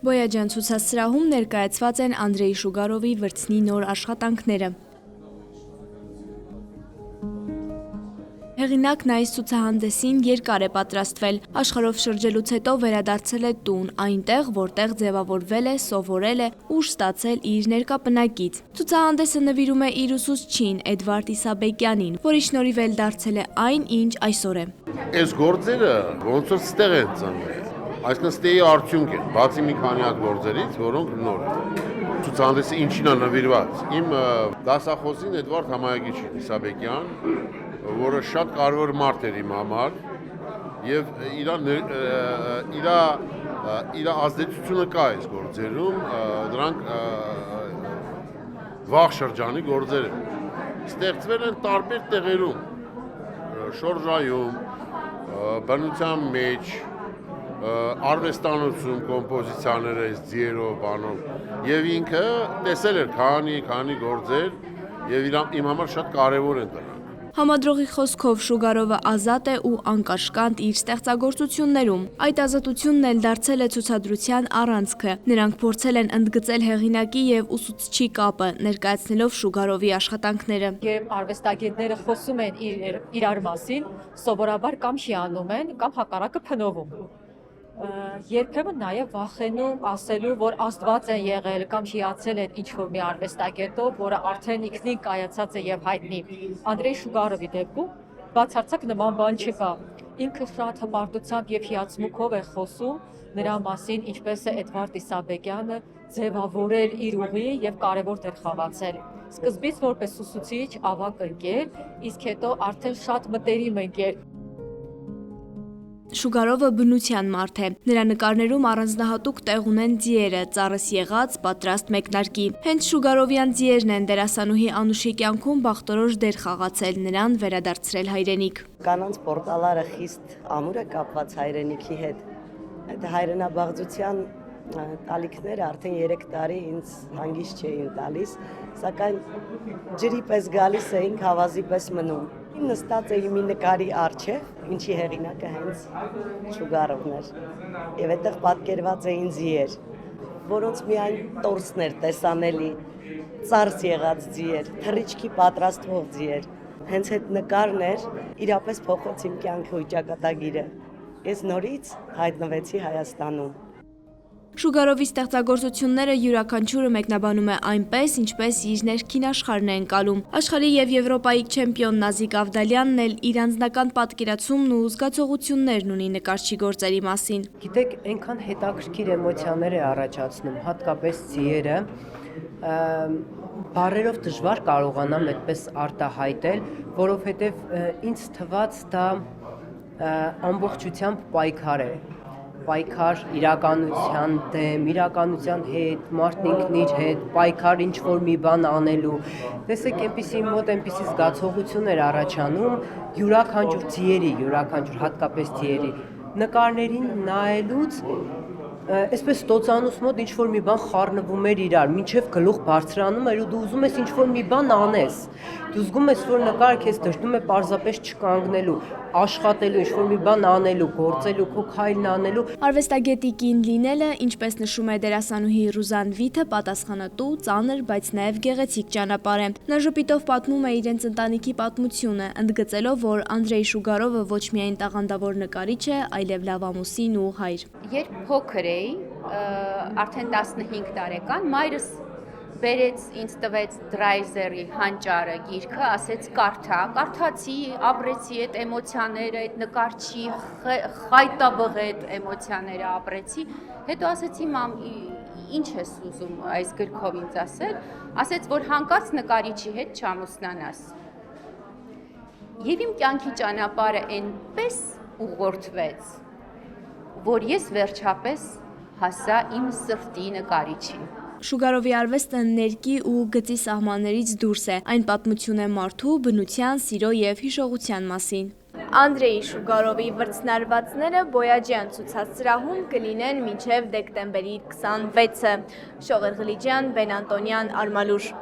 Բոյաջյան ցուցասրահում ներկայացված են Անդրեյ Շուգարովի վրձնի նոր աշխատանքները։ Հեղինակն այս ցուցահանդեսին երկար է պատրաստվել, աշխարհով շրջելուց հետո վերադարձել է տուն, այնտեղ, որտեղ ձևավորվել է, սովորել է, ուժ ստացել իր ներկապնակից։ Ցուցահանդեսը նվիրում է իր ուսուցչին Էդվարդ Իսաբեկյանին, որի շնորհիվ էլ դարձել է այն, ինչ այսօր է։ Այս գործերը ոնց որ ստեղ են ծնվել։ Այսինքն ստեի արդյունք են, բացի մի քանի հատ գործերից, որոնք նոր են։ Ցուցահանդեսը ինչին է նվիրված։ Իմ դասախոսին Էդվարդ Իսաբեկյան, որը շատ կարևոր մարդ էր իմ համար, եւ իր ազդեցությունը կա այս գործերում, դրանք վաղ շրջանի գործեր են։ Ստեղծվել են տարբեր տեղերում, շորժայում, բնության մեջ, արվեստանոցում կոմպոզիցիաները ձիերով, բանով եւ ինքը տեսել էր քանի գործեր եւ իմ համար շատ կարեւոր են դրանք։ Համադրողի խոսքով Շուգարովը ազատ է ու անկաշկանդ իր ստեղծագործություններում։ Այդ ազատությունն էլ դարձել է ցուցադրության առանցքը։ Նրանք փորձել են ընդգծել հեղինակի եւ ուսուցչի կապը, ներկայացնելով Շուգարովի աշխատանքները։ Երբ արվեստագետները խոսում են իրար մասին, սովորաբար կամ հիանում են, կամ հակառակը փնովում։ Երբեմն նաև վախենում ասելու, որ Աստված է եղել կամ հիացել են ինչ-որ մի արվեստագետով, որը արդեն ինքնին կայացած է եւ հայտնի։ Անդրեյ Շուգարովի դեպքում բացարձակ նման բան չկա։ Ինքը շատ հպարտությամբ եւ հիացմունքով է խոսում նրա մասին, ինչպես է Էդվարդ Իսաբեկյանը ձևավորել իր ուղի եւ կարեւոր դեր խաղացել։ Սկզբից որպես ուսուցիչ, ավագ ընկեր, իսկ հետո արդեն շատ մտերիմ ընկեր։ Շուգարովը բնության մարդ է։ Նրա նկարներում առանձնահատուկ տեղ ունեն ձիերը, ծառս եղած, պատրաստ մեկնարկի։ Հենց Շուգարովյան ձիերն են դերասանուհի Անուշի կյանքում բախտորոշ դեր խաղացել, նրան վերադարձրել հայրենիք։ Կանանց պորտալարը խիստ ամուր է կապված հայրենիքի հետ։ Այդ հայրենաբաղձության տալիքները արդեն 3 տարի ինձ հանգիստ չէին տալիս, սակայն ջրի պես գալիս էինք, հավազի պես մնում։ Նստած էի մի նկարի առջև, ինչի հեղինակը հենց Շուգարովն էր, եւ այդտեղ պատկերված էին ձիեր, որոնց միայն տորսն էր տեսանելի, ծարս եղած ձիեր, թռիչքի պատրաստվող ձիեր։ Հենց այդ նկարն էր, իրապես փոխեց իմ կյանքի ու ճակատագիրը։ Ես նորից հայտնվեցի Հայաստանում։ Շուգարովի ստեղծագործությունները յուրաքանչյուրը մեկնաբանում է այնպես, ինչպես իր ներքին աշխարհն է ընկալում։ Աշխարհի եւ Եվրոպայի չեմպիոն Նազիկ Ավդալյանն էլ իր անձնական պատկերացումն ու զգացողություններն ունի նկարչի գործերի մասին։ Գիտեք, այնքան հետաքրքիր էմոցիաներ է առաջացնում, հատկապես ձիերը, բառերով դժվար կարողանամ այդպես արտահայտել, որովհետեւ ինձ թվաց դա ամբողջությամբ պայքար է։ Պայքար իրականության դեմ, իրականության հետ, մարդն ինքն իր հետ, պայքար ինչ-որ մի բան անելու։ Տեսեք, այնպիսի մոտ այնպիսի զգացողություն էր առաջանում յուրաքանչյուր ձիերի, հատկապես ձիերի նկարներին նայելուց, այսպես ստոցանոց մոտ ինչ-որ մի բան խառնվում էր իրար, մինչև գլուխ բարձրանում էր ու դու ուզում ես ինչ-որ մի բան անես։ Դու զգում ես, որ նկարը քեզ դրդում է պարզապես չկանգնելու, աշխատելու, ինչ-որ մի բան անելու, գործելու, քո քայլն անելու։ Արվեստագետի կին լինելը, ինչպես նշում է դերասանուհի Ռուզան Վիթը, պատասխանատու, ծանր, բայց նաև գեղեցիկ ճանապարհ է։ Նա ժպիտով պատմում է իրենց ընտանիքի պատմությունը, ընդգծելով, որ Անդրեյ Շուգարովը ոչ միայն տաղանդավոր նկարիչ է, այլև լավ ամուսին ու հայր։ Երբ փոքր էի, արդեն 15 տարեկան, մայրս բերեց ինձ տվեց Դրայզերի հանճարը գիրքը, ասեց կարդացի, ապրեցի այդ էմոցիաները, այդ նկարչի խայտաբղ այդ էմոցիաները ապրեցի, հետո ասեցի մամ, ինչ ես ուզում այս գրքով ինձ ասեց, որ հանկարծ նկարիչի հետ չամուսնանաս։ Եվ իմ կյանքի ճանապարհը այնպես ուղղորդվեց, որ ես վերջապես հասա իմ սրտի նկարիչին։ Շուգարովի արվեստը ներկի ու գծի սահմաններից դուրս է, այն պատմություն է մարդու, բնության, սիրո եւ հիշողության մասին։ Անդրեյ Շուգարովի վրձնարվածները Բոյաջյան ցուցասրահում կլինեն մինչև դեկտեմբերի 26-ը։ Շողեր Ղլիջյան, Բեն Անտոնյան, Արմալուր։